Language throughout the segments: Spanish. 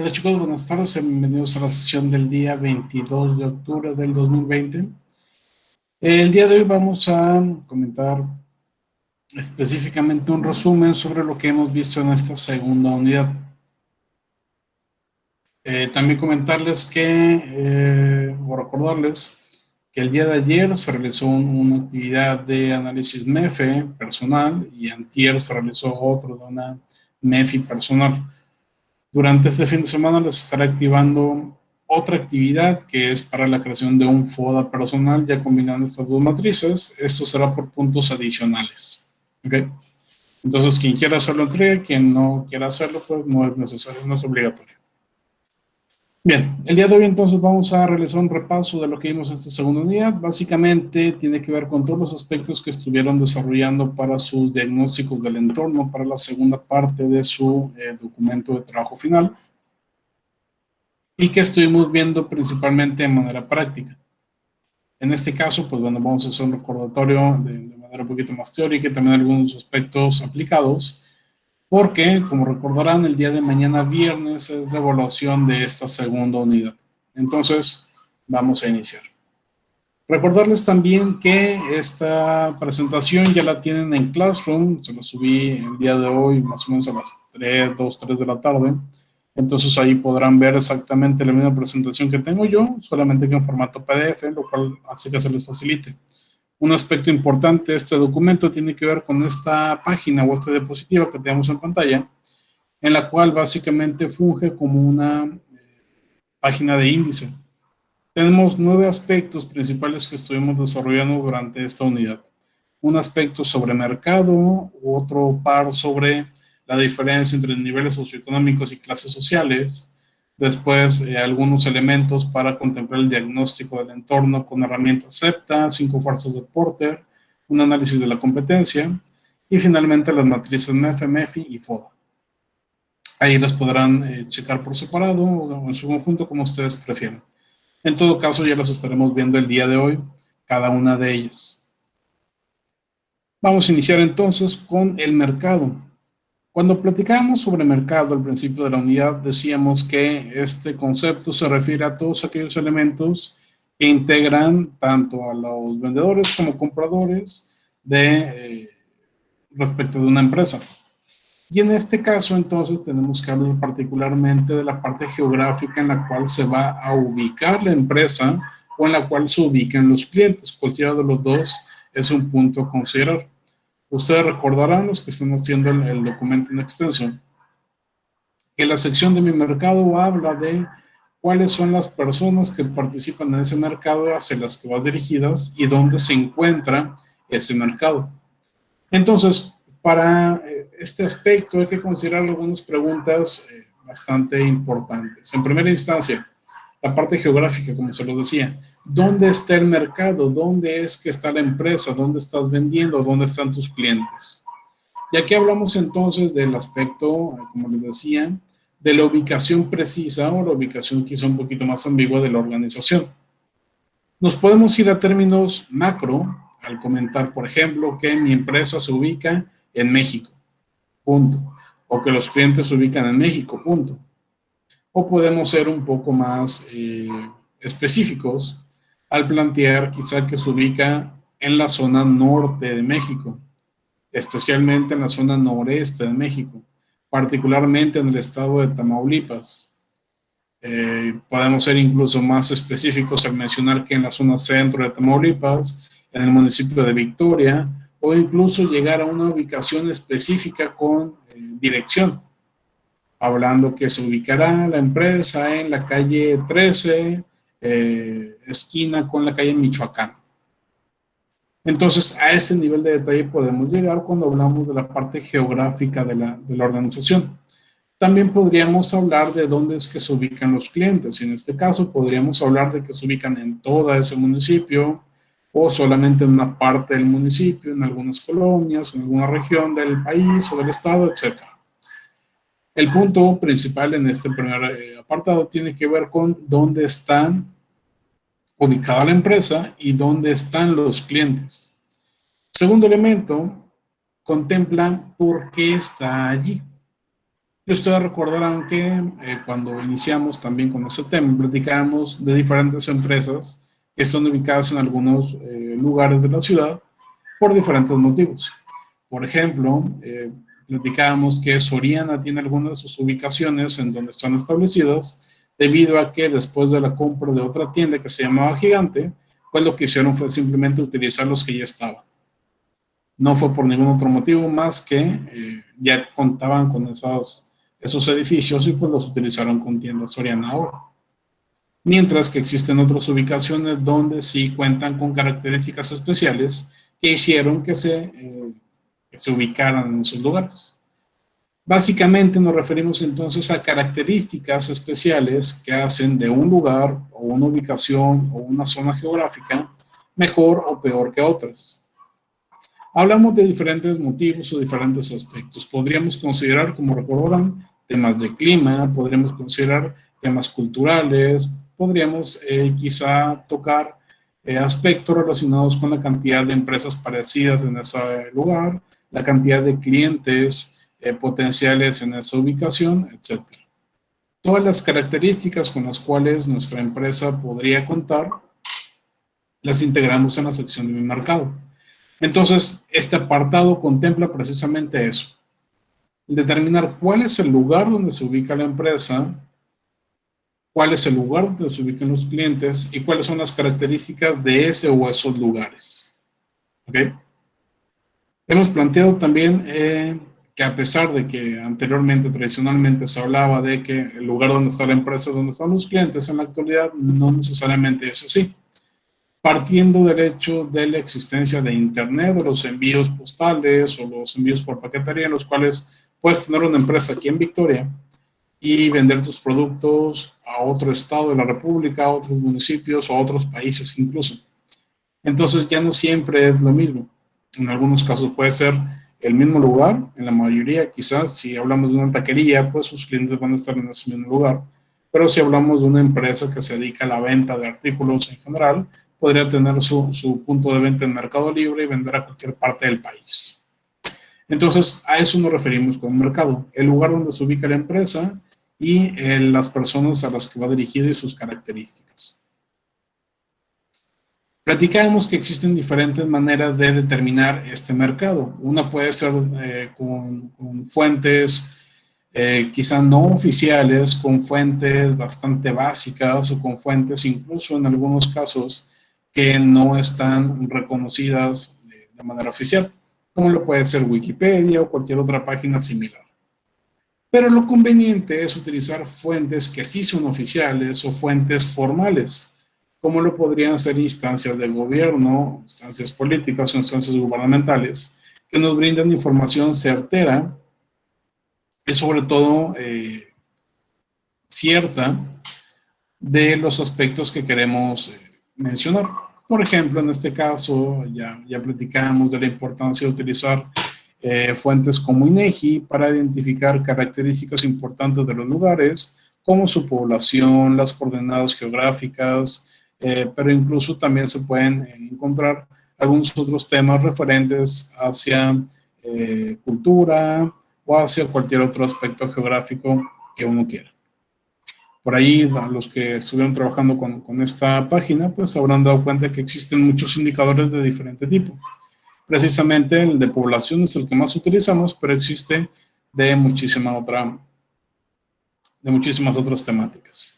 Hola chicos, buenas tardes, bienvenidos a la sesión del día 22 de octubre del 2020. El día de hoy vamos a comentar específicamente un resumen sobre lo que hemos visto en esta segunda unidad. También comentarles o recordarles que el día de ayer se realizó una actividad de análisis MEFE personal y antier se realizó otro de una MEFI personal. Durante este fin de semana les estaré activando otra actividad que es para la creación de un FODA personal, ya combinando estas dos matrices. Esto será por puntos adicionales. ¿Okay? Entonces, quien quiera hacerlo entrega, quien no quiera hacerlo, pues no es necesario, no es obligatorio. Bien, el día de hoy entonces vamos a realizar un repaso de lo que vimos en esta segunda unidad. Básicamente tiene que ver con todos los aspectos que estuvieron desarrollando para sus diagnósticos del entorno, para la segunda parte de su documento de trabajo final, y que estuvimos viendo principalmente de manera práctica. En este caso, pues bueno, vamos a hacer un recordatorio de manera un poquito más teórica y también algunos aspectos aplicados, porque, como recordarán, el día de mañana viernes es la evaluación de esta segunda unidad. Entonces, vamos a iniciar. Recordarles también que esta presentación ya la tienen en Classroom, se la subí el día de hoy, más o menos a las 3 de la tarde. Entonces ahí podrán ver exactamente la misma presentación que tengo yo, solamente que en formato PDF, lo cual hace que se les facilite. Un aspecto importante de este documento tiene que ver con esta página o esta diapositiva que tenemos en pantalla, en la cual básicamente funge como una página de índice. Tenemos 9 aspectos principales que estuvimos desarrollando durante esta unidad. Un aspecto sobre mercado, otro par sobre la diferencia entre niveles socioeconómicos y clases sociales, después algunos elementos para contemplar el diagnóstico del entorno con herramientas CEPTA, 5 fuerzas de Porter, un análisis de la competencia y finalmente las matrices MEF, MEFI y FODA. Ahí las podrán checar por separado o en su conjunto como ustedes prefieran. En todo caso, ya las estaremos viendo el día de hoy, cada una de ellas. Vamos a iniciar entonces con el mercado. Cuando platicábamos sobre mercado al principio de la unidad, decíamos que este concepto se refiere a todos aquellos elementos que integran tanto a los vendedores como compradores respecto de una empresa. Y en este caso, entonces, tenemos que hablar particularmente de la parte geográfica en la cual se va a ubicar la empresa o en la cual se ubican los clientes. Cualquiera de los dos es un punto a considerar. Ustedes recordarán, los que están haciendo el documento en extenso, que la sección de mi mercado habla de cuáles son las personas que participan en ese mercado hacia las que vas dirigidas y dónde se encuentra ese mercado. Entonces, para este aspecto hay que considerar algunas preguntas bastante importantes. En primera instancia, la parte geográfica, como se lo decía. ¿Dónde está el mercado? ¿Dónde es que está la empresa? ¿Dónde estás vendiendo? ¿Dónde están tus clientes? Y aquí hablamos entonces del aspecto, como les decía, de la ubicación precisa o la ubicación quizá un poquito más ambigua de la organización. Nos podemos ir a términos macro al comentar, por ejemplo, que mi empresa se ubica en México, punto. O que los clientes se ubican en México, punto. O podemos ser un poco más específicos al plantear quizá que se ubica en la zona norte de México, especialmente en la zona noreste de México, particularmente en el estado de Tamaulipas. Podemos ser incluso más específicos al mencionar que en la zona centro de Tamaulipas, en el municipio de Victoria, o incluso llegar a una ubicación específica con dirección, hablando que se ubicará la empresa en la calle 13, esquina con la calle Michoacán. Entonces, a ese nivel de detalle podemos llegar cuando hablamos de la parte geográfica de la organización. También podríamos hablar de dónde es que se ubican los clientes. En este caso, podríamos hablar de que se ubican en todo ese municipio o solamente en una parte del municipio, en algunas colonias, en alguna región del país o del estado, etc. El punto principal en este primer apartado tiene que ver con dónde está ubicada la empresa y dónde están los clientes. Segundo elemento, contempla por qué está allí. Y ustedes recordarán que cuando iniciamos también con este tema, platicábamos de diferentes empresas que están ubicadas en algunos lugares de la ciudad por diferentes motivos. Por ejemplo, platicábamos que Soriana tiene algunas de sus ubicaciones en donde están establecidas debido a que después de la compra de otra tienda que se llamaba Gigante, pues lo que hicieron fue simplemente utilizar los que ya estaban. No fue por ningún otro motivo más que ya contaban con esos edificios y pues los utilizaron con tiendas Soriana ahora. Mientras que existen otras ubicaciones donde sí cuentan con características especiales que hicieron que se ubicaran en esos lugares. Básicamente nos referimos entonces a características especiales que hacen de un lugar o una ubicación o una zona geográfica mejor o peor que otras. Hablamos de diferentes motivos o diferentes aspectos. Podríamos considerar, como recordarán, temas de clima, podríamos considerar temas culturales, podríamos quizá tocar aspectos relacionados con la cantidad de empresas parecidas en ese lugar, la cantidad de clientes potenciales en esa ubicación, etc. Todas las características con las cuales nuestra empresa podría contar, las integramos en la sección de mi mercado. Entonces, este apartado contempla precisamente eso, determinar cuál es el lugar donde se ubica la empresa, cuál es el lugar donde se ubican los clientes y cuáles son las características de ese o esos lugares. ¿Ok? Hemos planteado también que a pesar de que anteriormente, tradicionalmente, se hablaba de que el lugar donde está la empresa es donde están los clientes, en la actualidad no necesariamente es así. Partiendo del hecho de la existencia de Internet, de los envíos postales o los envíos por paquetería, en los cuales puedes tener una empresa aquí en Victoria y vender tus productos a otro estado de la República, a otros municipios o a otros países incluso. Entonces ya no siempre es lo mismo. En algunos casos puede ser el mismo lugar, en la mayoría quizás, si hablamos de una taquería, pues sus clientes van a estar en ese mismo lugar. Pero si hablamos de una empresa que se dedica a la venta de artículos en general, podría tener su punto de venta en Mercado Libre y vender a cualquier parte del país. Entonces, a eso nos referimos con mercado, el lugar donde se ubica la empresa y las personas a las que va dirigido y sus características. Platicábamos que existen diferentes maneras de determinar este mercado. Una puede ser con fuentes quizá no oficiales, con fuentes bastante básicas o con fuentes incluso en algunos casos que no están reconocidas de manera oficial, como lo puede ser Wikipedia o cualquier otra página similar. Pero lo conveniente es utilizar fuentes que sí son oficiales o fuentes formales, como lo podrían ser instancias de gobierno, instancias políticas o instancias gubernamentales, que nos brindan información certera y sobre todo cierta de los aspectos que queremos mencionar. Por ejemplo, en este caso, ya platicamos de la importancia de utilizar fuentes como INEGI para identificar características importantes de los lugares, como su población, las coordenadas geográficas, pero incluso también se pueden encontrar algunos otros temas referentes hacia cultura o hacia cualquier otro aspecto geográfico que uno quiera. Por ahí, los que estuvieron trabajando con esta página, pues habrán dado cuenta que existen muchos indicadores de diferente tipo. Precisamente el de población es el que más utilizamos, pero existe de muchísimas otras temáticas.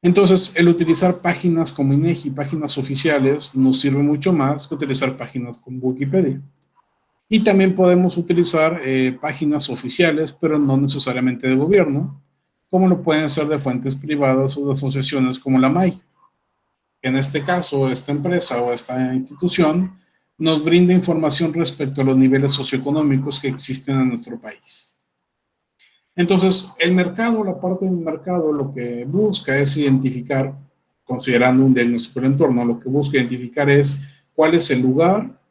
Entonces, el utilizar páginas como INEGI, páginas oficiales, nos sirve mucho más que utilizar páginas como Wikipedia. Y también podemos utilizar páginas oficiales, pero no necesariamente de gobierno, como lo pueden ser de fuentes privadas o de asociaciones como la MAI. En este caso, esta empresa o esta institución nos brinda información respecto a los niveles socioeconómicos que existen en nuestro país. Entonces, el mercado, la parte del mercado, lo que busca es identificar, considerando un diagnóstico del entorno, lo que busca identificar es cuál es el lugar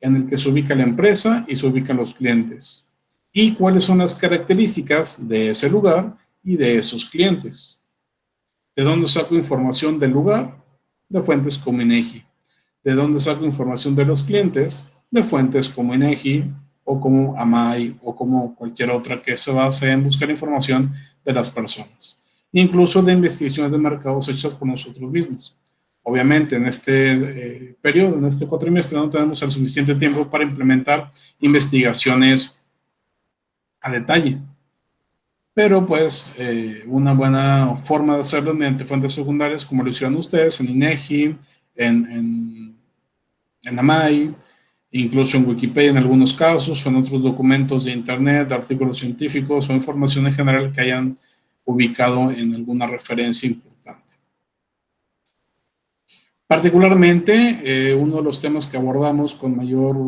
en el que se ubica la empresa y se ubican los clientes, y cuáles son las características de ese lugar y de esos clientes. ¿De dónde saco información del lugar? De fuentes como INEGI. ¿De dónde saco información de los clientes? De fuentes como INEGI o como AMAI, o como cualquier otra que se base en buscar información de las personas. Incluso de investigaciones de mercados hechas por nosotros mismos. Obviamente, en este periodo, en este cuatrimestre, no tenemos el suficiente tiempo para implementar investigaciones a detalle. Pero, pues, una buena forma de hacerlo mediante fuentes secundarias, como lo hicieron ustedes en INEGI, en AMAI, incluso en Wikipedia en algunos casos, o en otros documentos de Internet, de artículos científicos o información en general que hayan ubicado en alguna referencia importante. Particularmente, uno de los temas que abordamos con mayor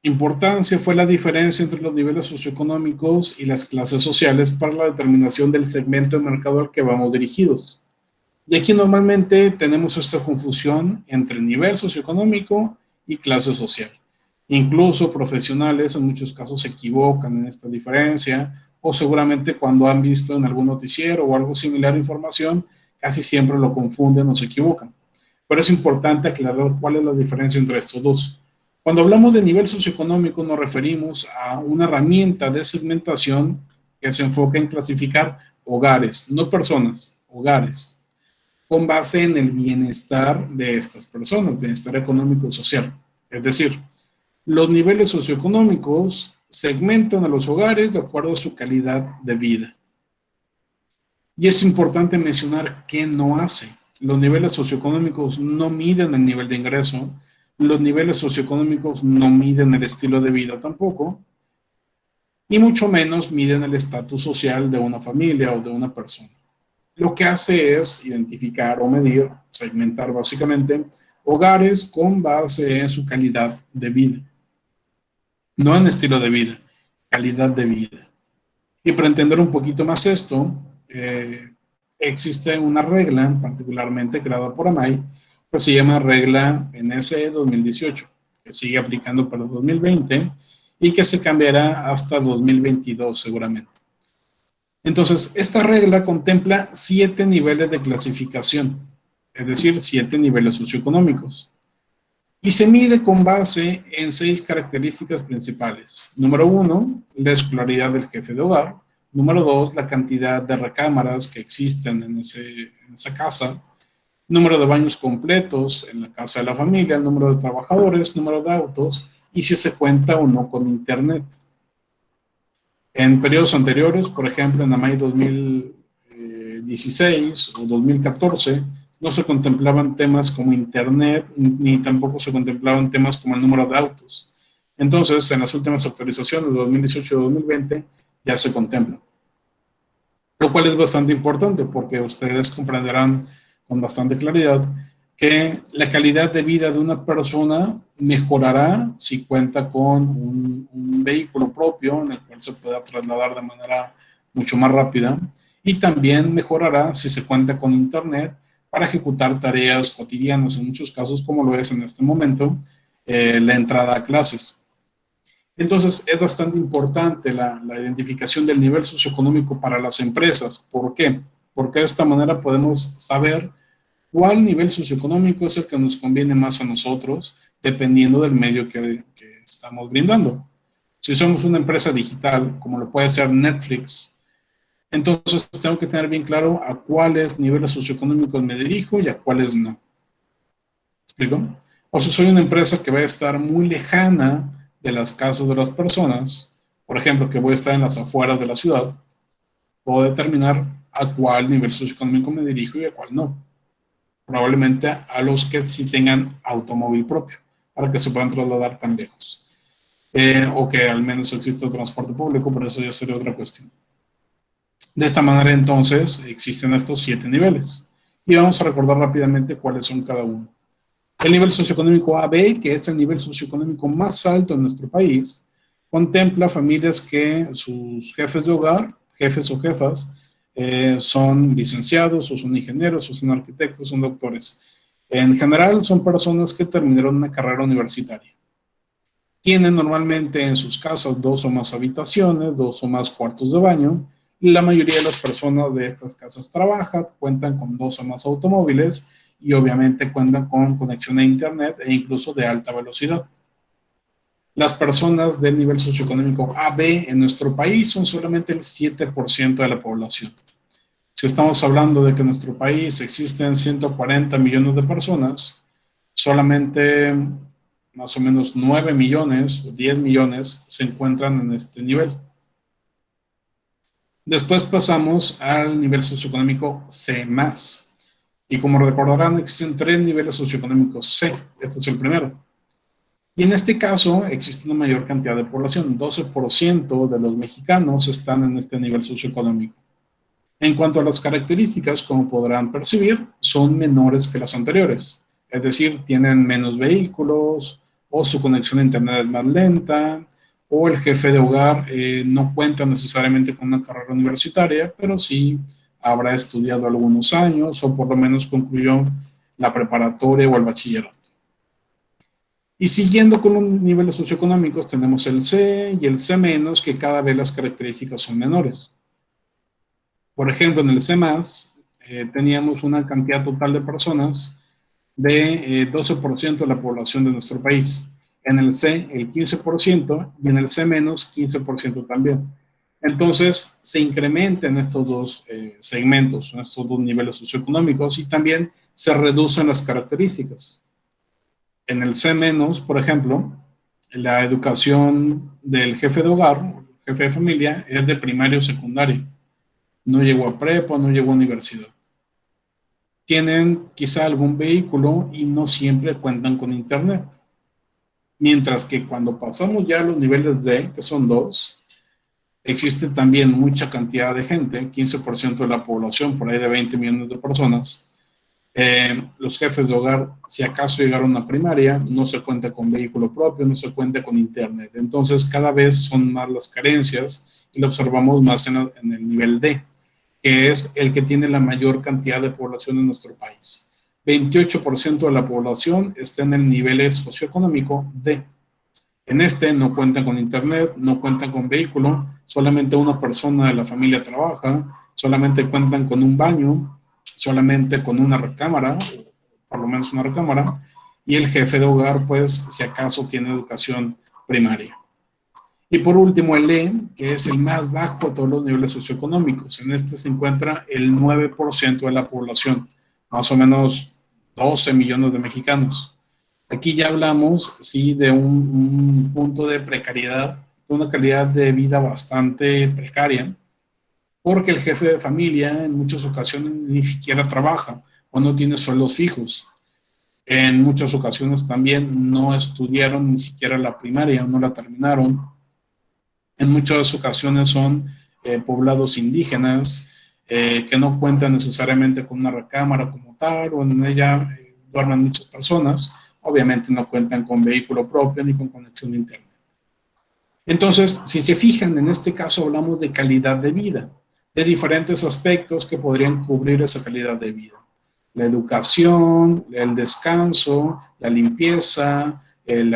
importancia fue la diferencia entre los niveles socioeconómicos y las clases sociales para la determinación del segmento de mercado al que vamos dirigidos. Y aquí normalmente tenemos esta confusión entre nivel socioeconómico y clase social. Incluso profesionales en muchos casos se equivocan en esta diferencia, o seguramente cuando han visto en algún noticiero o algo similar información, casi siempre lo confunden o se equivocan. Pero es importante aclarar cuál es la diferencia entre estos dos. Cuando hablamos de nivel socioeconómico nos referimos a una herramienta de segmentación que se enfoca en clasificar hogares, no personas, hogares, con base en el bienestar de estas personas, bienestar económico y social. Es decir, los niveles socioeconómicos segmentan a los hogares de acuerdo a su calidad de vida. Y es importante mencionar qué no hace. Los niveles socioeconómicos no miden el nivel de ingreso, los niveles socioeconómicos no miden el estilo de vida tampoco, y mucho menos miden el estatus social de una familia o de una persona. Lo que hace es identificar o medir, segmentar básicamente, hogares con base en su calidad de vida. No en estilo de vida, calidad de vida. Y para entender un poquito más esto, existe una regla, particularmente creada por AMAI, que se llama regla NSE 2018, que sigue aplicando para el 2020 y que se cambiará hasta 2022 seguramente. Entonces, esta regla contempla 7 niveles de clasificación, es decir, 7 niveles socioeconómicos. Y se mide con base en 6 características principales. Número 1, la escolaridad del jefe de hogar. Número 2, la cantidad de recámaras que existen en esa casa. Número de baños completos en la casa de la familia. Número de trabajadores, número de autos y si se cuenta o no con internet. En periodos anteriores, por ejemplo, en AMAI 2016 o 2014, no se contemplaban temas como Internet, ni tampoco se contemplaban temas como el número de autos. Entonces, en las últimas actualizaciones de 2018 y 2020, ya se contemplan. Lo cual es bastante importante porque ustedes comprenderán con bastante claridad que la calidad de vida de una persona mejorará si cuenta con un vehículo propio en el cual se pueda trasladar de manera mucho más rápida, y también mejorará si se cuenta con internet para ejecutar tareas cotidianas, en muchos casos como lo es en este momento, la entrada a clases. Entonces es bastante importante la identificación del nivel socioeconómico para las empresas. ¿Por qué? Porque de esta manera podemos saber cuál nivel socioeconómico es el que nos conviene más a nosotros, dependiendo del medio que estamos brindando. Si somos una empresa digital, como lo puede ser Netflix, entonces tengo que tener bien claro a cuáles niveles socioeconómicos me dirijo y a cuáles no. ¿Me explico? O si soy una empresa que va a estar muy lejana de las casas de las personas, por ejemplo, que voy a estar en las afueras de la ciudad, puedo determinar a cuál nivel socioeconómico me dirijo y a cuál no. Probablemente a los que sí tengan automóvil propio, para que se puedan trasladar tan lejos. O que al menos exista transporte público, pero eso ya sería otra cuestión. De esta manera, entonces, existen estos 7 niveles. Y vamos a recordar rápidamente cuáles son cada uno. El nivel socioeconómico AB, que es el nivel socioeconómico más alto en nuestro país, contempla familias que sus jefes de hogar, jefes o jefas, son licenciados, o son ingenieros, o son arquitectos, son doctores. En general, son personas que terminaron una carrera universitaria. Tienen normalmente en sus casas 2 o más habitaciones, 2 o más cuartos de baño. La mayoría de las personas de estas casas trabajan, cuentan con 2 o más automóviles y obviamente cuentan con conexión a internet e incluso de alta velocidad. Las personas del nivel socioeconómico AB en nuestro país son solamente el 7% de la población. Si estamos hablando de que en nuestro país existen 140 millones de personas, solamente más o menos 9 millones o 10 millones se encuentran en este nivel. Después pasamos al nivel socioeconómico C+. Y como recordarán, existen 3 niveles socioeconómicos C. Este es el primero. Y en este caso existe una mayor cantidad de población. 12% de los mexicanos están en este nivel socioeconómico. En cuanto a las características, como podrán percibir, son menores que las anteriores. Es decir, tienen menos vehículos, o su conexión a internet es más lenta, o el jefe de hogar no cuenta necesariamente con una carrera universitaria, pero sí habrá estudiado algunos años, o por lo menos concluyó la preparatoria o el bachillerato. Y siguiendo con los niveles socioeconómicos, tenemos el C y el C-, que cada vez las características son menores. Por ejemplo, en el C+, teníamos una cantidad total de personas de 12% de la población de nuestro país. En el C, el 15%, y en el C-, 15% también. Entonces, se incrementan estos dos segmentos, estos dos niveles socioeconómicos, y también se reducen las características. En el C-, por ejemplo, la educación del jefe de hogar, jefe de familia, es de primaria o secundaria. No llegó a prepa, no llegó a universidad. Tienen quizá algún vehículo y no siempre cuentan con internet. Mientras que cuando pasamos ya a los niveles D, que son 2, existe también mucha cantidad de gente, 15% de la población, por ahí de 20 millones de personas. Los jefes de hogar, si acaso llegaron a primaria, no se cuenta con vehículo propio, no se cuenta con internet. Entonces, cada vez son más las carencias y lo observamos más en el nivel D, que es el que tiene la mayor cantidad de población en nuestro país. 28% de la población está en el nivel socioeconómico D. En este no cuentan con internet, no cuentan con vehículo, solamente una persona de la familia trabaja, solamente cuentan con un baño, solamente con una recámara, por lo menos una recámara, y el jefe de hogar, pues, si acaso tiene educación primaria. Y por último, el E, que es el más bajo de todos los niveles socioeconómicos. En este se encuentra el 9% de la población, más o menos 12 millones de mexicanos. Aquí ya hablamos, sí, de un punto de precariedad, de una calidad de vida bastante precaria, porque el jefe de familia en muchas ocasiones ni siquiera trabaja o no tiene sueldos fijos. En muchas ocasiones también no estudiaron ni siquiera la primaria, no la terminaron. En muchas ocasiones son poblados indígenas que no cuentan necesariamente con una recámara como tal, o en ella duermen muchas personas. Obviamente no cuentan con vehículo propio ni con conexión a internet. Entonces, si se fijan, en este caso hablamos de calidad de vida, de diferentes aspectos que podrían cubrir esa calidad de vida. La educación, el descanso, la limpieza, el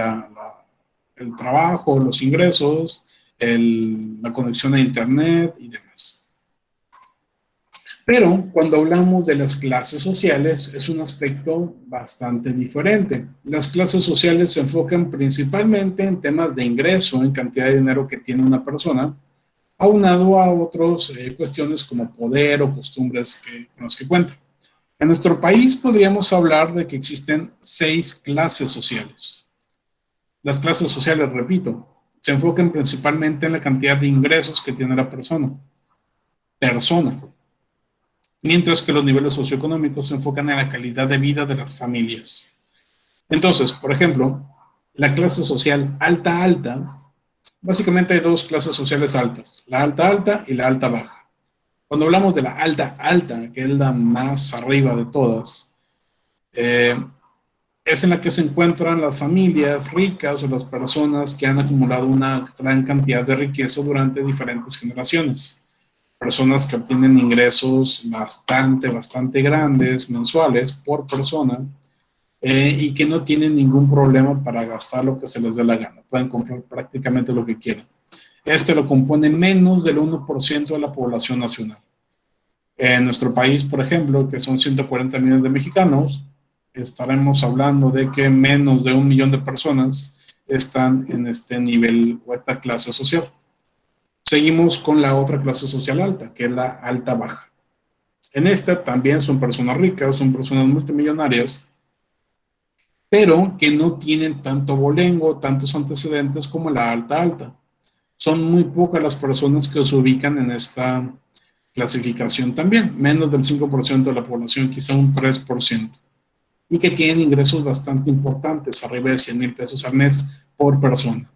trabajo, los ingresos, la conexión a internet y demás. Pero cuando hablamos de las clases sociales es un aspecto bastante diferente. Las clases sociales se enfocan principalmente en temas de ingreso, en cantidad de dinero que tiene una persona, aunado a otras cuestiones como poder o costumbres con las que cuenta. En nuestro país podríamos hablar de que existen 6 clases sociales. Las clases sociales, repito, se enfocan principalmente en la cantidad de ingresos que tiene la persona. Mientras que los niveles socioeconómicos se enfocan en la calidad de vida de las familias. Entonces, por ejemplo, la clase social alta, básicamente hay 2 clases sociales altas, la alta y la alta baja. Cuando hablamos de la alta, que es la más arriba de todas, es en la que se encuentran las familias ricas o las personas que han acumulado una gran cantidad de riqueza durante diferentes generaciones. Personas que obtienen ingresos bastante grandes mensuales por persona y que no tienen ningún problema para gastar lo que se les dé la gana. Pueden comprar prácticamente lo que quieran. Este lo compone menos del 1% de la población nacional. En nuestro país, por ejemplo, que son 140 millones de mexicanos, estaremos hablando de que menos de 1 millón de personas están en este nivel o esta clase social. Seguimos con la otra clase social alta, que es la alta baja. En esta también son personas ricas, son personas multimillonarias, pero que no tienen tanto abolengo, tantos antecedentes como la alta alta. Son muy pocas las personas que se ubican en esta clasificación también, menos del 5% de la población, quizá un 3%, y que tienen ingresos bastante importantes, arriba de 100,000 pesos al mes por persona.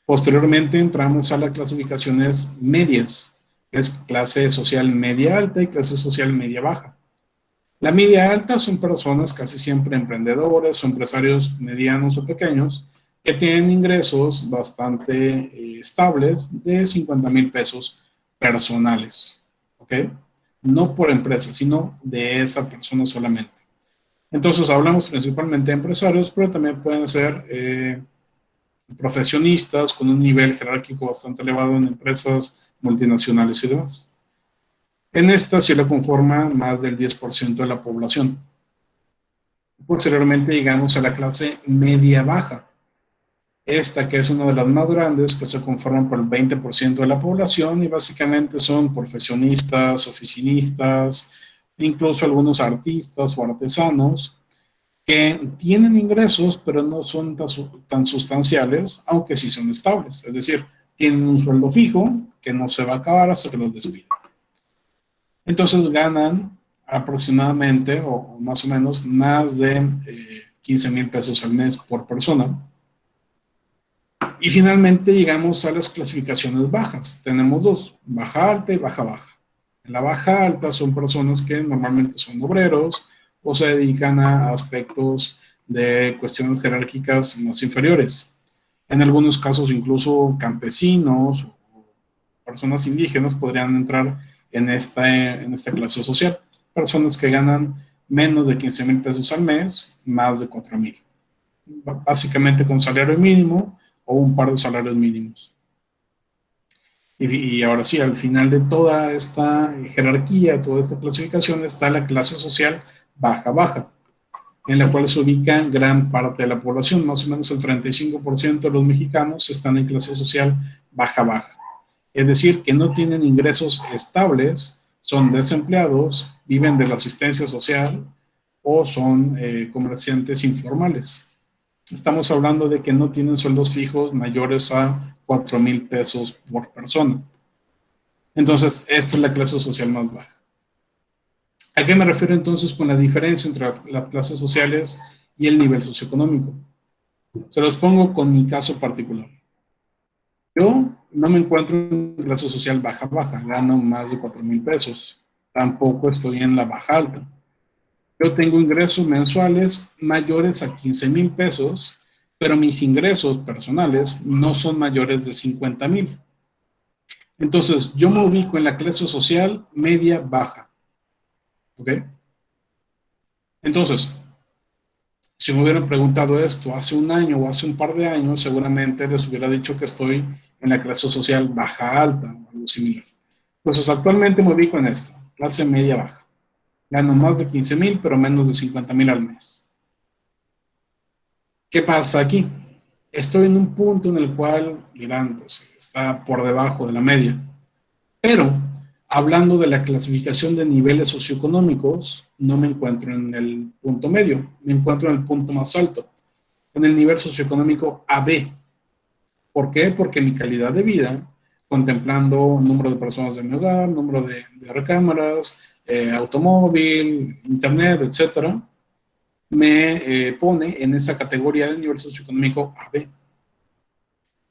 Posteriormente entramos a las clasificaciones medias, que es clase social media alta y clase social media baja. La media alta son personas casi siempre emprendedores o empresarios medianos o pequeños que tienen ingresos bastante estables de 50,000 pesos personales, ¿ok? No por empresa, sino de esa persona solamente. Entonces hablamos principalmente de empresarios, pero también pueden ser profesionistas con un nivel jerárquico bastante elevado en empresas multinacionales y demás. En esta sí lo conforma más del 10% de la población. Posteriormente llegamos a la clase media-baja. Esta que es una de las más grandes, que se conforman por el 20% de la población y básicamente son profesionistas, oficinistas, incluso algunos artistas o artesanos que tienen ingresos pero no son tan sustanciales, aunque sí son estables. Es decir, tienen un sueldo fijo que no se va a acabar hasta que los despiden. Entonces ganan aproximadamente o más o menos más de 15,000 pesos al mes por persona. Y finalmente llegamos a las clasificaciones bajas. Tenemos dos, baja alta y baja baja. En la baja alta son personas que normalmente son obreros o se dedican a aspectos de cuestiones jerárquicas más inferiores. En algunos casos incluso campesinos o personas indígenas podrían entrar en esta clase social. Personas que ganan menos de 15,000 pesos al mes, más de 4,000. Básicamente con salario mínimo o un par de salarios mínimos. Y ahora sí, al final de toda esta jerarquía, toda esta clasificación, está la clase social baja-baja, en la cual se ubica gran parte de la población, más o menos el 35% de los mexicanos están en clase social baja-baja. Es decir, que no tienen ingresos estables, son desempleados, viven de la asistencia social o son comerciantes informales. Estamos hablando de que no tienen sueldos fijos mayores a 4,000 pesos por persona. Entonces, esta es la clase social más baja. ¿A qué me refiero entonces con la diferencia entre las clases sociales y el nivel socioeconómico? Se los pongo con mi caso particular. Yo no me encuentro en clase social baja-baja, gano más de 4,000 pesos. Tampoco estoy en la baja alta. Yo tengo ingresos mensuales mayores a 15,000 pesos, pero mis ingresos personales no son mayores de 50,000. Entonces, yo me ubico en la clase social media-baja. ¿Ok? Entonces, si me hubieran preguntado esto hace un año o hace un par de años, seguramente les hubiera dicho que estoy en la clase social baja-alta o algo similar. Entonces, actualmente me ubico en esta, clase media-baja. Gano más de 15,000, pero menos de 50,000 al mes. ¿Qué pasa aquí? Estoy en un punto en el cual, dirán, pues está por debajo de la media. Pero, hablando de la clasificación de niveles socioeconómicos, no me encuentro en el punto medio, me encuentro en el punto más alto, en el nivel socioeconómico AB. ¿Por qué? Porque mi calidad de vida, contemplando número de personas de mi hogar, número de recámaras, automóvil, internet, etcétera, me pone en esa categoría de nivel socioeconómico AB.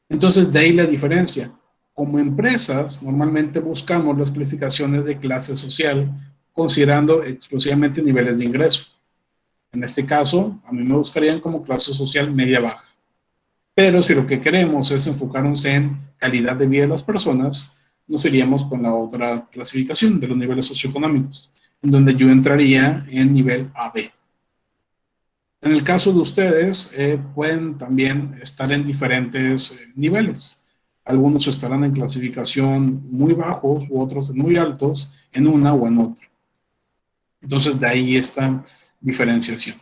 Entonces, de ahí la diferencia. Como empresas, normalmente buscamos las calificaciones de clase social considerando exclusivamente niveles de ingreso. En este caso, a mí me buscarían como clase social media-baja. Pero si lo que queremos es enfocarnos en calidad de vida de las personas, nos iríamos con la otra clasificación de los niveles socioeconómicos, en donde yo entraría en nivel AB. En el caso de ustedes, pueden también estar en diferentes niveles. Algunos estarán en clasificación muy bajos u otros muy altos en una o en otra. Entonces, de ahí esta diferenciación.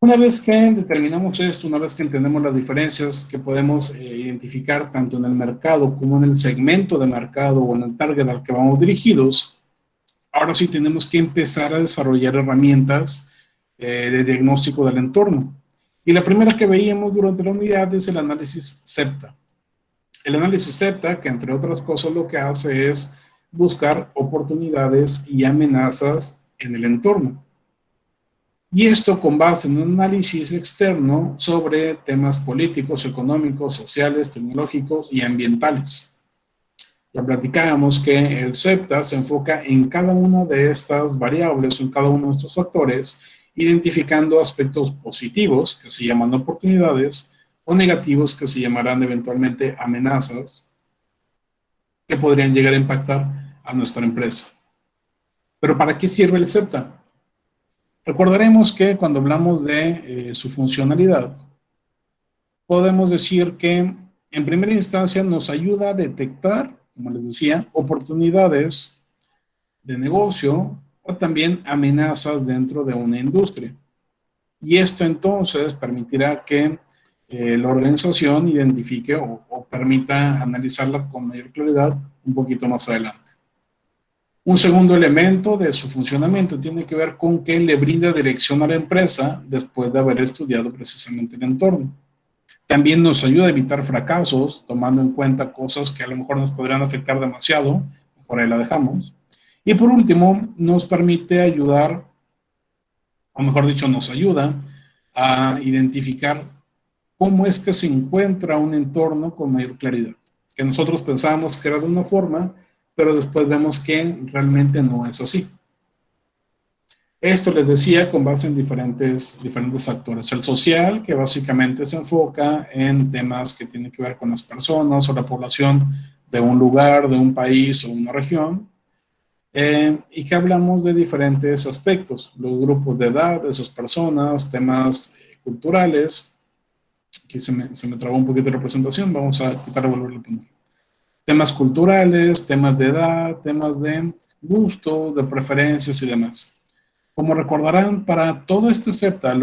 Una vez que determinamos esto, una vez que entendemos las diferencias que podemos identificar tanto en el mercado como en el segmento de mercado o en el target al que vamos dirigidos, ahora sí tenemos que empezar a desarrollar herramientas de diagnóstico del entorno. Y la primera que veíamos durante la unidad es el análisis SEPTA. El análisis SEPTA, que entre otras cosas lo que hace es buscar oportunidades y amenazas en el entorno. Y esto con base en un análisis externo sobre temas políticos, económicos, sociales, tecnológicos y ambientales. Ya platicábamos que el SEPTA se enfoca en cada una de estas variables, en cada uno de estos factores, identificando aspectos positivos, que se llaman oportunidades, o negativos, que se llamarán eventualmente amenazas, que podrían llegar a impactar a nuestra empresa. ¿Pero para qué sirve el SEPTA? Recordaremos que cuando hablamos de su funcionalidad, podemos decir que en primera instancia nos ayuda a detectar, como les decía, oportunidades de negocio o también amenazas dentro de una industria. Y esto entonces permitirá que la organización identifique o permita analizarla con mayor claridad un poquito más adelante. Un segundo elemento de su funcionamiento tiene que ver con que le brinda dirección a la empresa después de haber estudiado precisamente el entorno. También nos ayuda a evitar fracasos, tomando en cuenta cosas que a lo mejor nos podrían afectar demasiado, mejor ahí la dejamos. Y por último, nos permite ayudar, o mejor dicho, nos ayuda a identificar cómo es que se encuentra un entorno con mayor claridad. Que nosotros pensábamos que era de una forma, pero después vemos que realmente no es así. Esto les decía con base en diferentes actores. El social, que básicamente se enfoca en temas que tienen que ver con las personas o la población de un lugar, de un país o una región. Y que hablamos de diferentes aspectos, los grupos de edad de esas personas, temas culturales. Aquí se me trabó un poquito la presentación, vamos a quitar y volverlo a poner. Temas culturales, temas de edad, temas de gusto, de preferencias y demás. Como recordarán, para todo este SEPTA,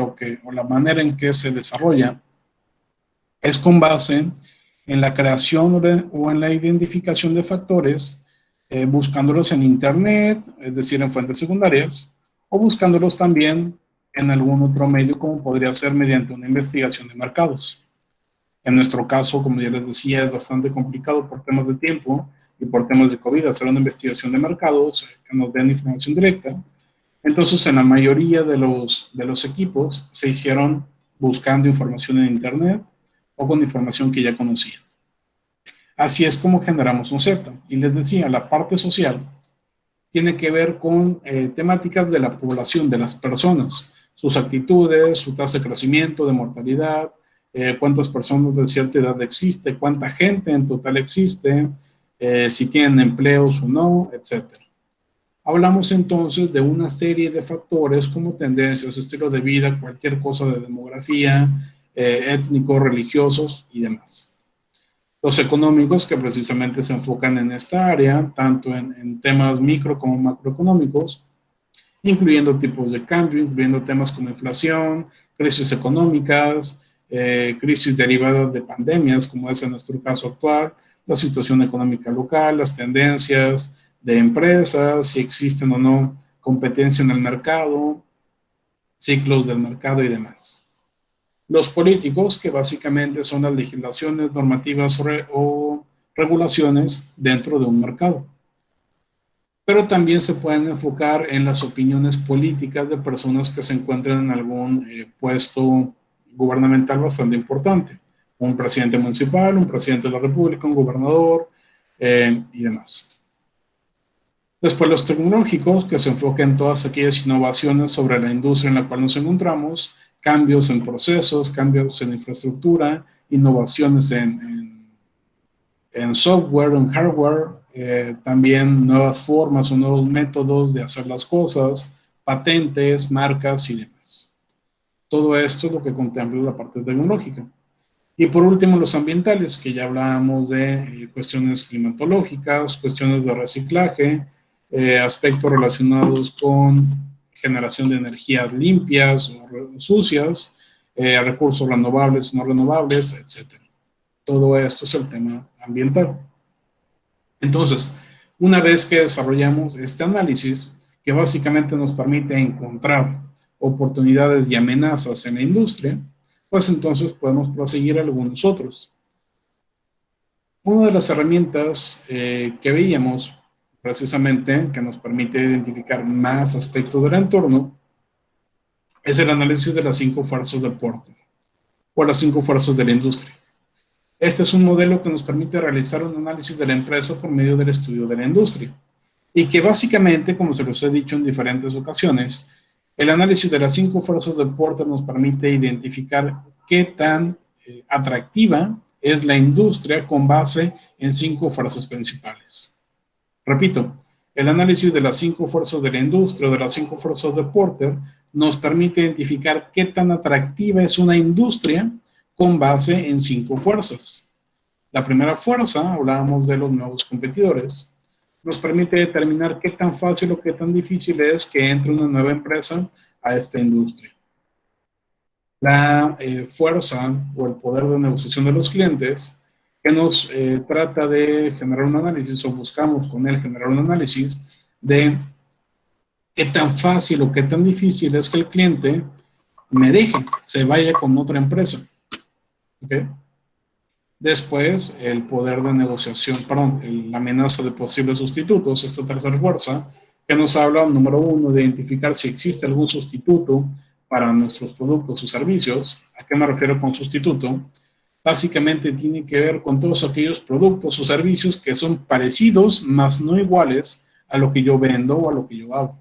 o la manera en que se desarrolla, es con base en la creación o en la identificación de factores, buscándolos en Internet, es decir, en fuentes secundarias, o buscándolos también en algún otro medio, como podría ser mediante una investigación de mercados. En nuestro caso, como ya les decía, es bastante complicado por temas de tiempo y por temas de COVID hacer una investigación de mercados que nos den información directa. Entonces, en la mayoría de los equipos se hicieron buscando información en Internet o con información que ya conocían. Así es como generamos un SEPTA. Y les decía, la parte social tiene que ver con temáticas de la población, de las personas, sus actitudes, su tasa de crecimiento, de mortalidad, cuántas personas de cierta edad existe, cuánta gente en total existe, si tienen empleos o no, etc. Hablamos entonces de una serie de factores como tendencias, estilo de vida, cualquier cosa de demografía, étnicos, religiosos y demás. Los económicos, que precisamente se enfocan en esta área, tanto en temas micro como macroeconómicos, incluyendo tipos de cambio, incluyendo temas como inflación, crisis económicas, crisis derivadas de pandemias, como es en nuestro caso actual, la situación económica local, las tendencias de empresas, si existen o no competencia en el mercado, ciclos del mercado y demás. Los políticos, que básicamente son las legislaciones, normativas o regulaciones dentro de un mercado. Pero también se pueden enfocar en las opiniones políticas de personas que se encuentran en algún puesto gubernamental bastante importante. Un presidente municipal, un presidente de la república, un gobernador y demás. Después los tecnológicos, que se enfocan en todas aquellas innovaciones sobre la industria en la cual nos encontramos, cambios en procesos, cambios en infraestructura, innovaciones en software, en hardware, también nuevas formas o nuevos métodos de hacer las cosas, patentes, marcas y demás. Todo esto es lo que contempla la parte tecnológica. Y por último, los ambientales, que ya hablábamos de cuestiones climatológicas, cuestiones de reciclaje, aspectos relacionados con generación de energías limpias o sucias, recursos renovables, no renovables, etc. Todo esto es el tema ambiental. Entonces, una vez que desarrollamos este análisis, que básicamente nos permite encontrar oportunidades y amenazas en la industria, pues entonces podemos proseguir algunos otros. Una de las herramientas que veíamos precisamente que nos permite identificar más aspectos del entorno es el análisis de las 5 fuerzas de Porter o las 5 fuerzas de la industria. Este es un modelo que nos permite realizar un análisis de la empresa por medio del estudio de la industria y que básicamente, como se los he dicho en diferentes ocasiones, el análisis de las 5 fuerzas de Porter nos permite identificar qué tan atractiva es la industria con base en 5 fuerzas principales. Repito, el análisis de las 5 fuerzas de la industria o de las 5 fuerzas de Porter nos permite identificar qué tan atractiva es una industria con base en 5 fuerzas. La primera fuerza, hablábamos de los nuevos competidores, nos permite determinar qué tan fácil o qué tan difícil es que entre una nueva empresa a esta industria. La fuerza o el poder de negociación de los clientes, que nos trata de generar un análisis o buscamos con él generar un análisis de qué tan fácil o qué tan difícil es que el cliente me deje, se vaya con otra empresa. ¿Okay? Después, el poder de negociación, la amenaza de posibles sustitutos, esta tercera fuerza, que nos habla, número 1, de identificar si existe algún sustituto para nuestros productos o servicios. ¿A qué me refiero con sustituto? Básicamente tiene que ver con todos aquellos productos o servicios que son parecidos, más no iguales a lo que yo vendo o a lo que yo hago.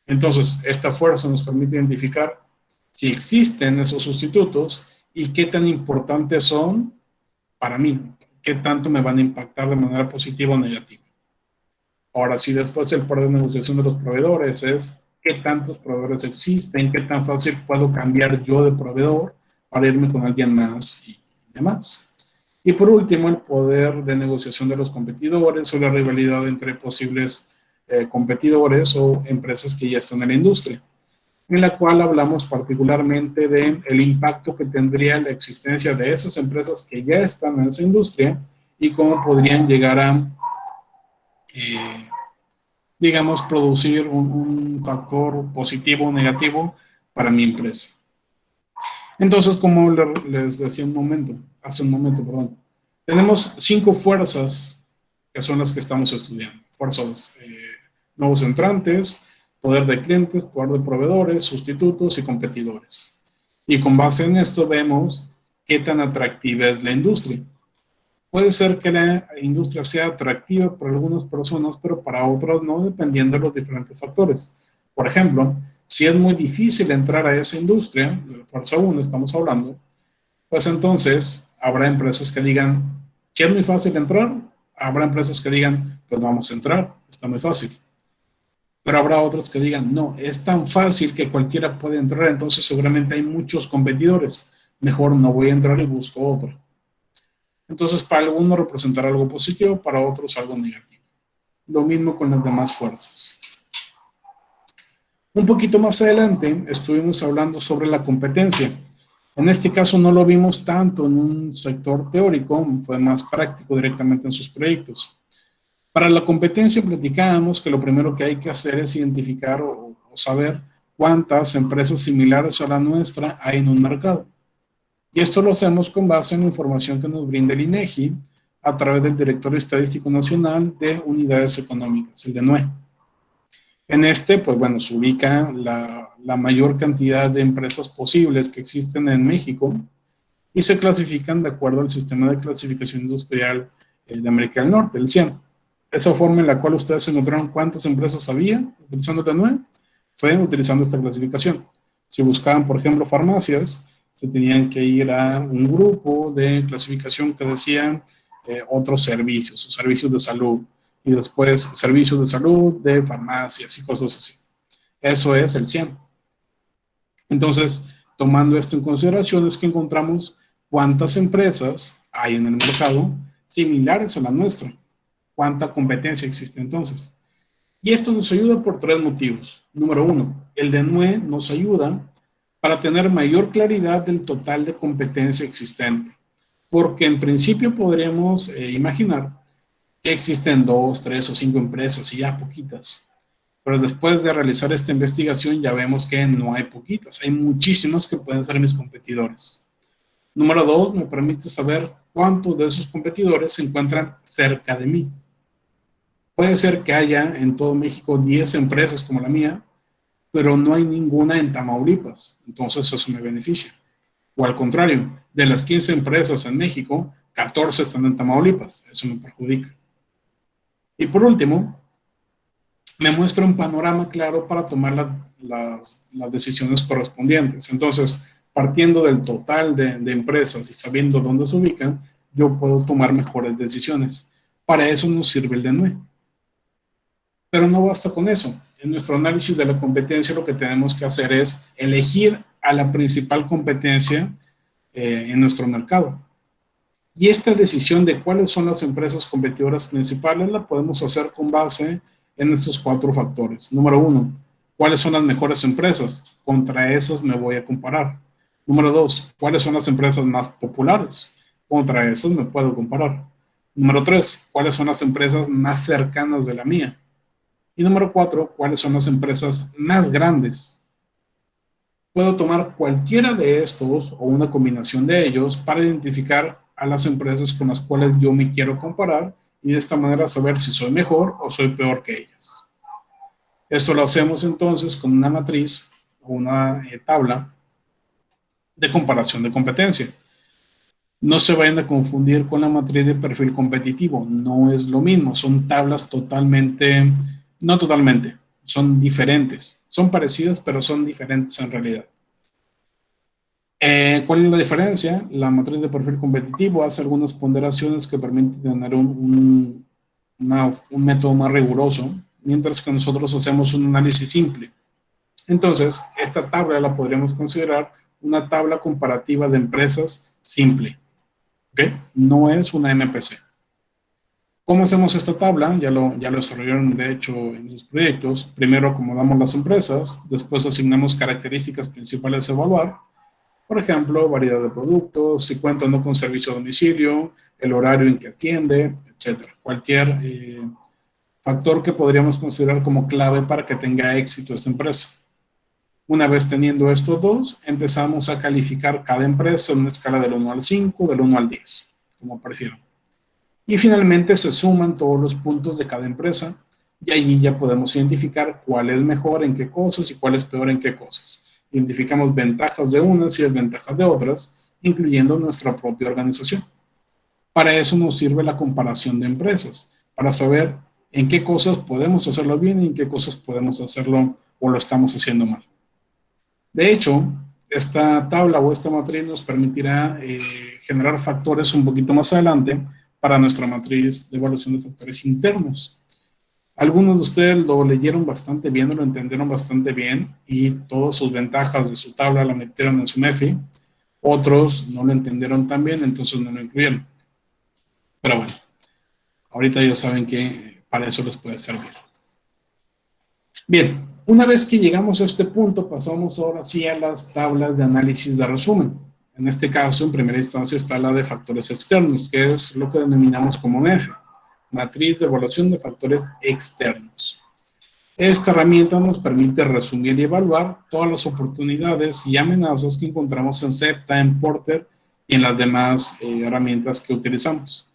Entonces, esta fuerza nos permite identificar si existen esos sustitutos y qué tan importantes son para mí, qué tanto me van a impactar de manera positiva o negativa. Ahora, si después el poder de negociación de los proveedores es qué tantos proveedores existen, qué tan fácil puedo cambiar yo de proveedor para irme con alguien más y demás. Y por último, el poder de negociación de los competidores o la rivalidad entre posibles competidores o empresas que ya están en la industria, en la cual hablamos particularmente del impacto que tendría la existencia de esas empresas que ya están en esa industria y cómo podrían llegar a, digamos, producir un factor positivo o negativo para mi empresa. Entonces, como les decía hace un momento, tenemos 5 fuerzas que son las que estamos estudiando. Fuerzas nuevos entrantes, poder de clientes, poder de proveedores, sustitutos y competidores. Y con base en esto vemos qué tan atractiva es la industria. Puede ser que la industria sea atractiva para algunas personas, pero para otras no, dependiendo de los diferentes factores. Por ejemplo, si es muy difícil entrar a esa industria, de la fuerza 1 estamos hablando, pues entonces habrá empresas que digan, si es muy fácil entrar, habrá empresas que digan, pues vamos a entrar, está muy fácil. Pero habrá otros que digan, no, es tan fácil que cualquiera puede entrar, entonces seguramente hay muchos competidores, mejor no voy a entrar y busco otro. Entonces, para algunos representará algo positivo, para otros algo negativo. Lo mismo con las demás fuerzas. Un poquito más adelante estuvimos hablando sobre la competencia. En este caso no lo vimos tanto en un sector teórico, fue más práctico directamente en sus proyectos. Para la competencia platicábamos que lo primero que hay que hacer es identificar o saber cuántas empresas similares a la nuestra hay en un mercado. Y esto lo hacemos con base en la información que nos brinda el INEGI a través del Directorio Estadístico Nacional de Unidades Económicas, el DENUE. En este, pues bueno, se ubica la mayor cantidad de empresas posibles que existen en México y se clasifican de acuerdo al Sistema de Clasificación Industrial de América del Norte, el CIAN. Esa forma en la cual ustedes encontraron cuántas empresas había utilizando el DENUE fue utilizando esta clasificación. Si buscaban, por ejemplo, farmacias, se tenían que ir a un grupo de clasificación que decía otros servicios, o servicios de salud, y después servicios de salud, de farmacias y cosas así. Eso es el CIAN. Entonces, tomando esto en consideración, es que encontramos cuántas empresas hay en el mercado similares a la nuestra. ¿Cuánta competencia existe entonces? Y esto nos ayuda por 3 motivos. Número 1, el DNUE nos ayuda para tener mayor claridad del total de competencia existente. Porque en principio podríamos imaginar que existen 2, 3 o 5 empresas y ya poquitas. Pero después de realizar esta investigación ya vemos que no hay poquitas, hay muchísimas que pueden ser mis competidores. Número 2, me permite saber cuántos de esos competidores se encuentran cerca de mí. Puede ser que haya en todo México 10 empresas como la mía, pero no hay ninguna en Tamaulipas, entonces eso me beneficia. O al contrario, de las 15 empresas en México, 14 están en Tamaulipas, eso me perjudica. Y por último, me muestra un panorama claro para tomar las decisiones correspondientes. Entonces, partiendo del total de empresas y sabiendo dónde se ubican, yo puedo tomar mejores decisiones. Para eso nos sirve el DNUE. Pero no basta con eso. En nuestro análisis de la competencia lo que tenemos que hacer es elegir a la principal competencia en nuestro mercado. Y esta decisión de cuáles son las empresas competidoras principales la podemos hacer con base en estos 4 factores. Número 1, ¿cuáles son las mejores empresas? Contra esas me voy a comparar. Número 2, ¿cuáles son las empresas más populares? Contra esas me puedo comparar. Número 3, ¿cuáles son las empresas más cercanas de la mía? Y número 4, ¿cuáles son las empresas más grandes? Puedo tomar cualquiera de estos o una combinación de ellos para identificar a las empresas con las cuales yo me quiero comparar y de esta manera saber si soy mejor o soy peor que ellas. Esto lo hacemos entonces con una matriz o una tabla de comparación de competencia. No se vayan a confundir con la matriz de perfil competitivo, no es lo mismo, son tablas totalmente, no totalmente, son diferentes, son parecidas pero son diferentes en realidad. ¿Cuál es la diferencia? La matriz de perfil competitivo hace algunas ponderaciones que permiten tener un método más riguroso, mientras que nosotros hacemos un análisis simple. Entonces, esta tabla la podríamos considerar una tabla comparativa de empresas simple. ¿Okay? No es una MPC. ¿Cómo hacemos esta tabla? Ya lo desarrollaron, de hecho, en sus proyectos. Primero acomodamos las empresas, después asignamos características principales a evaluar. Por ejemplo, variedad de productos, si cuenta o no con servicio a domicilio, el horario en que atiende, etc. Cualquier factor que podríamos considerar como clave para que tenga éxito esta empresa. Una vez teniendo estos dos, empezamos a calificar cada empresa en una escala del 1 al 5, del 1 al 10, como prefieran. Y finalmente se suman todos los puntos de cada empresa y allí ya podemos identificar cuál es mejor en qué cosas y cuál es peor en qué cosas. Identificamos ventajas de unas y desventajas de otras, incluyendo nuestra propia organización. Para eso nos sirve la comparación de empresas, para saber en qué cosas podemos hacerlo bien y en qué cosas podemos hacerlo o lo estamos haciendo mal. De hecho, esta tabla o esta matriz nos permitirá generar factores un poquito más adelante para nuestra matriz de evaluación de factores internos. Algunos de ustedes lo leyeron bastante bien, lo entendieron bastante bien y todas sus ventajas de su tabla la metieron en su MEFI. Otros no lo entendieron tan bien, entonces no lo incluyeron. Pero bueno, ahorita ya saben que para eso les puede servir. Bien, una vez que llegamos a este punto, pasamos ahora sí a las tablas de análisis de resumen. En este caso, en primera instancia, está la de factores externos, que es lo que denominamos como MEF, matriz de evaluación de factores externos. Esta herramienta nos permite resumir y evaluar todas las oportunidades y amenazas que encontramos en SEPTA, en Porter y en las demás herramientas que utilizamos.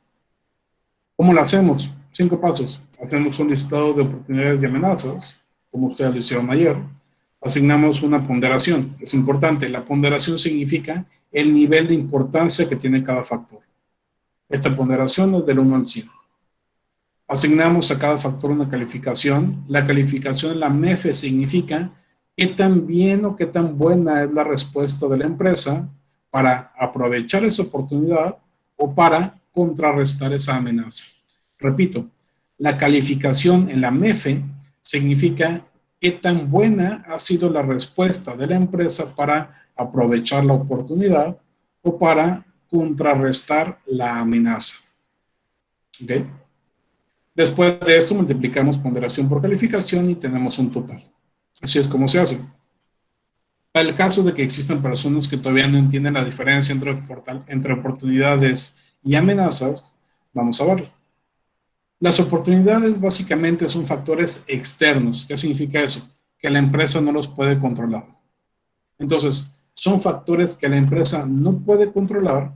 ¿Cómo lo hacemos? 5 pasos. Hacemos un listado de oportunidades y amenazas, como ustedes lo hicieron ayer. Asignamos una ponderación. Es importante. La ponderación significa el nivel de importancia que tiene cada factor. Esta ponderación es del 1 al 100. Asignamos a cada factor una calificación. La calificación en la MEFE significa qué tan bien o qué tan buena es la respuesta de la empresa para aprovechar esa oportunidad o para contrarrestar esa amenaza. Repito, la calificación en la MEFE significa qué tan buena ha sido la respuesta de la empresa para aprovechar la oportunidad o para contrarrestar la amenaza. ¿Okay? Después de esto multiplicamos ponderación por calificación y tenemos un total. Así es como se hace. Para el caso de que existan personas que todavía no entienden la diferencia entre oportunidades y amenazas, vamos a verlo. Las oportunidades básicamente son factores externos. ¿Qué significa eso? Que la empresa no los puede controlar. Entonces, son factores que la empresa no puede controlar,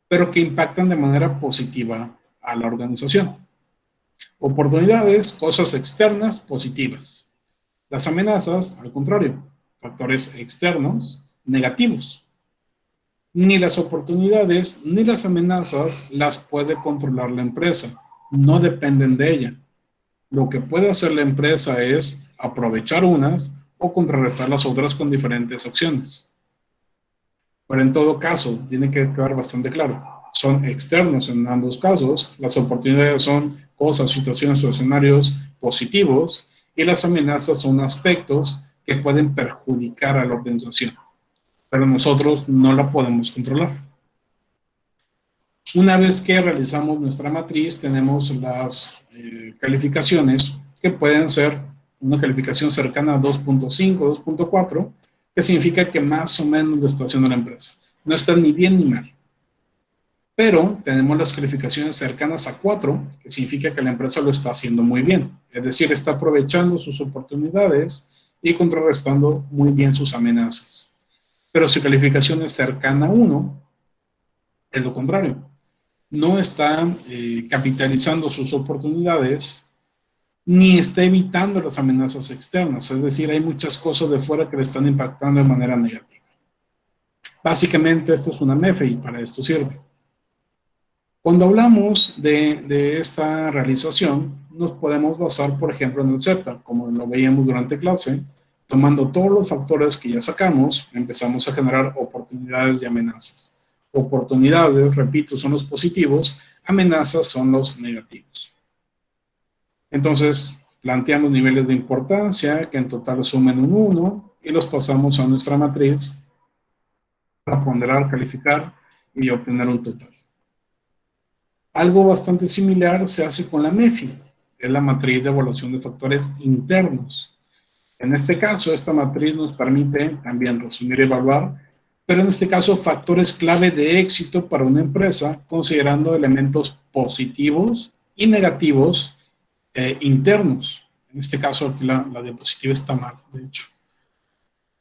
pero que impactan de manera positiva a la organización. Oportunidades, cosas externas positivas. Las amenazas, al contrario, factores externos negativos. Ni las oportunidades ni las amenazas las puede controlar la empresa. No dependen de ella. Lo que puede hacer la empresa es aprovechar unas o contrarrestar las otras con diferentes acciones. Pero en todo caso, tiene que quedar bastante claro. Son externos en ambos casos. Las oportunidades son cosas, situaciones o escenarios positivos y las amenazas son aspectos que pueden perjudicar a la organización. Pero nosotros no la podemos controlar. Una vez que realizamos nuestra matriz, tenemos las calificaciones que pueden ser una calificación cercana a 2.5, 2.4, que significa que más o menos lo está haciendo la empresa. No está ni bien ni mal. Pero tenemos las calificaciones cercanas a 4, que significa que la empresa lo está haciendo muy bien. Es decir, está aprovechando sus oportunidades y contrarrestando muy bien sus amenazas. Pero si calificación es cercana a 1, es lo contrario. No está capitalizando sus oportunidades ni está evitando las amenazas externas. Es decir, hay muchas cosas de fuera que le están impactando de manera negativa. Básicamente esto es una MEFE y para esto sirve. Cuando hablamos de esta realización, nos podemos basar, por ejemplo, en el CEPTA, como lo veíamos durante clase. Tomando todos los factores que ya sacamos, empezamos a generar oportunidades y amenazas. Oportunidades, repito, son los positivos, amenazas son los negativos. Entonces, planteamos niveles de importancia que en total sumen un 1 y los pasamos a nuestra matriz para ponderar, calificar y obtener un total. Algo bastante similar se hace con la MEFI, que es la matriz de evaluación de factores internos. En este caso, esta matriz nos permite también resumir y evaluar, pero en este caso, factores clave de éxito para una empresa, considerando elementos positivos y negativos internos. En este caso, aquí la diapositiva está mal, de hecho.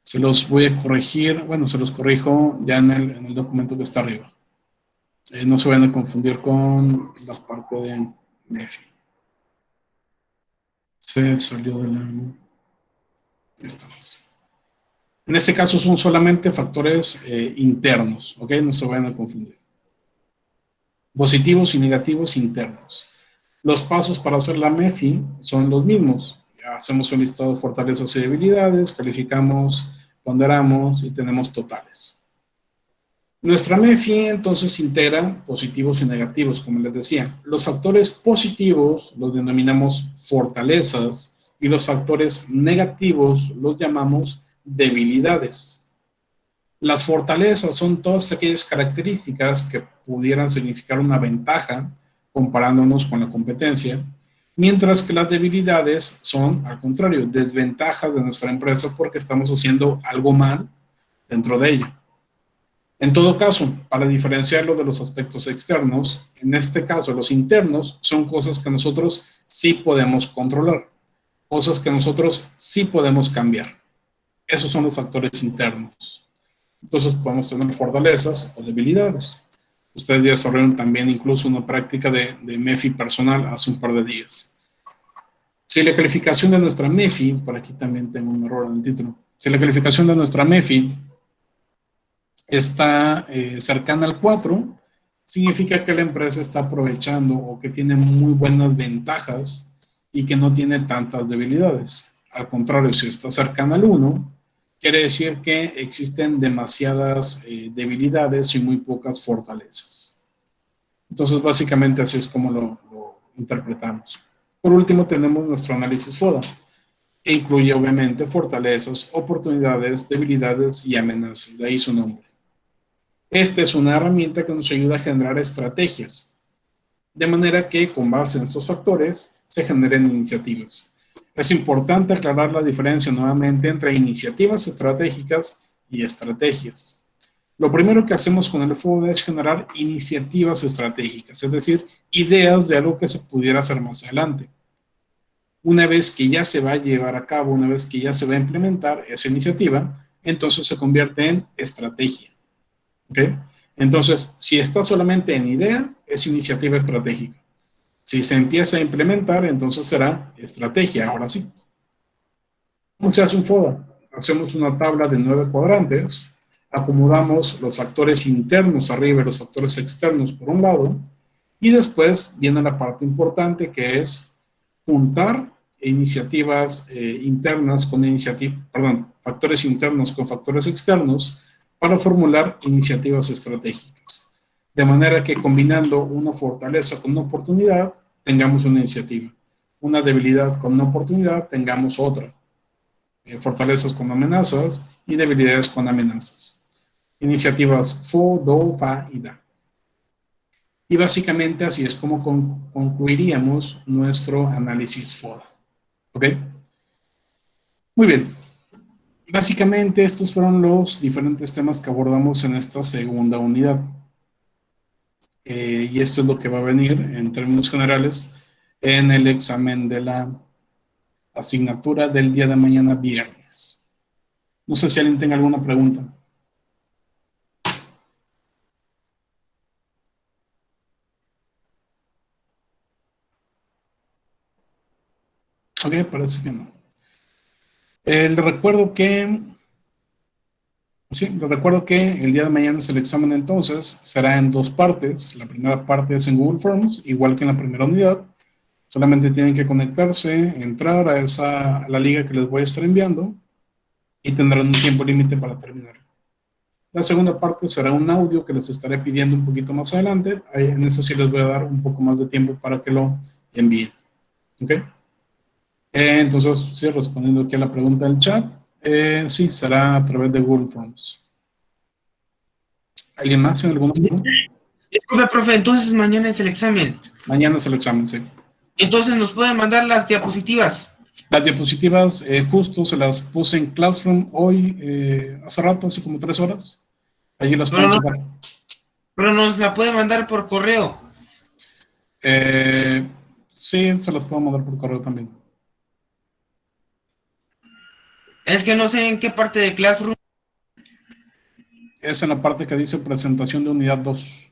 Se los voy a corregir, bueno, se los corrijo ya en el documento que está arriba. No se vayan a confundir con la parte de MEFI. Se salió de la... Estamos. En este caso son solamente factores internos, ¿ok? No se vayan a confundir. Positivos y negativos internos. Los pasos para hacer la MEFI son los mismos. Ya hacemos un listado de fortalezas y debilidades, calificamos, ponderamos y tenemos totales. Nuestra MEFI entonces integra positivos y negativos, como les decía. Los factores positivos los denominamos fortalezas y los factores negativos los llamamos debilidades. Las fortalezas son todas aquellas características que pudieran significar una ventaja comparándonos con la competencia, mientras que las debilidades son, al contrario, desventajas de nuestra empresa porque estamos haciendo algo mal dentro de ella. En todo caso, para diferenciarlo de los aspectos externos, en este caso los internos son cosas que nosotros sí podemos controlar, cosas que nosotros sí podemos cambiar. Esos son los factores internos. Entonces podemos tener fortalezas o debilidades. Ustedes ya desarrollaron también incluso una práctica de MEFI personal hace un par de días. Si la calificación de nuestra MEFI, por aquí también tengo un error en el título, si la calificación de nuestra MEFI está cercana al 4, significa que la empresa está aprovechando o que tiene muy buenas ventajas y que no tiene tantas debilidades. Al contrario, si está cercana al 1, quiere decir que existen demasiadas debilidades y muy pocas fortalezas. Entonces, básicamente así es como lo interpretamos. Por último, tenemos nuestro análisis FODA, que incluye obviamente fortalezas, oportunidades, debilidades y amenazas, de ahí su nombre. Esta es una herramienta que nos ayuda a generar estrategias de manera que con base en estos factores se generen iniciativas. Es importante aclarar la diferencia nuevamente entre iniciativas estratégicas y estrategias. Lo primero que hacemos con el FODA es generar iniciativas estratégicas, es decir, ideas de algo que se pudiera hacer más adelante. Una vez que ya se va a llevar a cabo, una vez que ya se va a implementar esa iniciativa, entonces se convierte en estrategia. ¿Ok? Entonces, si está solamente en idea, es iniciativa estratégica. Si se empieza a implementar, entonces será estrategia, ahora sí. ¿Cómo se hace un FODA? Hacemos una tabla de 9 cuadrantes, acomodamos los factores internos arriba y los factores externos por un lado, y después viene la parte importante que es juntar iniciativas internas con factores internos con factores externos para formular iniciativas estratégicas. De manera que combinando una fortaleza con una oportunidad, tengamos una iniciativa. Una debilidad con una oportunidad, tengamos otra. Fortalezas con amenazas y debilidades con amenazas. Iniciativas FO, DO, FA y DA. Y básicamente así es como concluiríamos nuestro análisis FODA. ¿Ok? Muy bien. Básicamente estos fueron los diferentes temas que abordamos en esta segunda unidad. Y esto es lo que va a venir en términos generales en el examen de la asignatura del día de mañana viernes. No sé si alguien tenga alguna pregunta. Ok, parece que no. Les recuerdo que el día de mañana es el examen, entonces será en dos partes. La primera parte es en Google Forms, igual que en la primera unidad. Solamente tienen que conectarse, entrar a la liga que les voy a estar enviando y tendrán un tiempo límite para terminarlo. La segunda parte será un audio que les estaré pidiendo un poquito más adelante. En eso sí les voy a dar un poco más de tiempo para que lo envíen. ¿Ok? Entonces, sí, respondiendo aquí a la pregunta del chat, sí, será a través de Google Forms. ¿Alguien más en algún momento? Disculpe, profe, entonces mañana es el examen. Mañana es el examen, sí. Entonces nos pueden mandar las diapositivas. Las diapositivas justo se las puse en Classroom hoy, hace rato, hace como 3 horas. Allí las pueden checar. Pero nos la pueden mandar por correo. Sí, se las puedo mandar por correo también. Es que no sé en qué parte de Classroom. Es en la parte que dice presentación de unidad 2.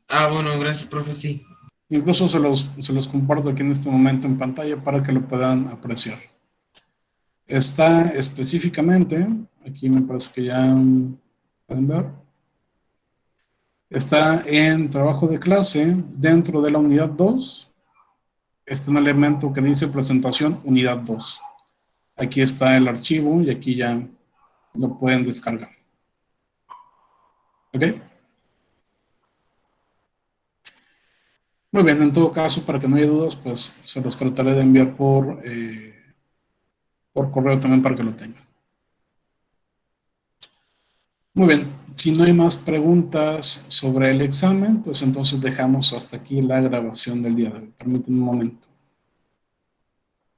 Ah, bueno, gracias, profe, sí. Incluso se los comparto aquí en este momento en pantalla para que lo puedan apreciar. Está específicamente, aquí me parece que ya pueden ver, está en trabajo de clase dentro de la unidad 2. Está un elemento que dice presentación unidad 2. Aquí está el archivo y aquí ya lo pueden descargar. ¿Ok? Muy bien, en todo caso, para que no haya dudas, pues se los trataré de enviar por correo también para que lo tengan. Muy bien, si no hay más preguntas sobre el examen, pues entonces dejamos hasta aquí la grabación del día de hoy. Permítanme un momento.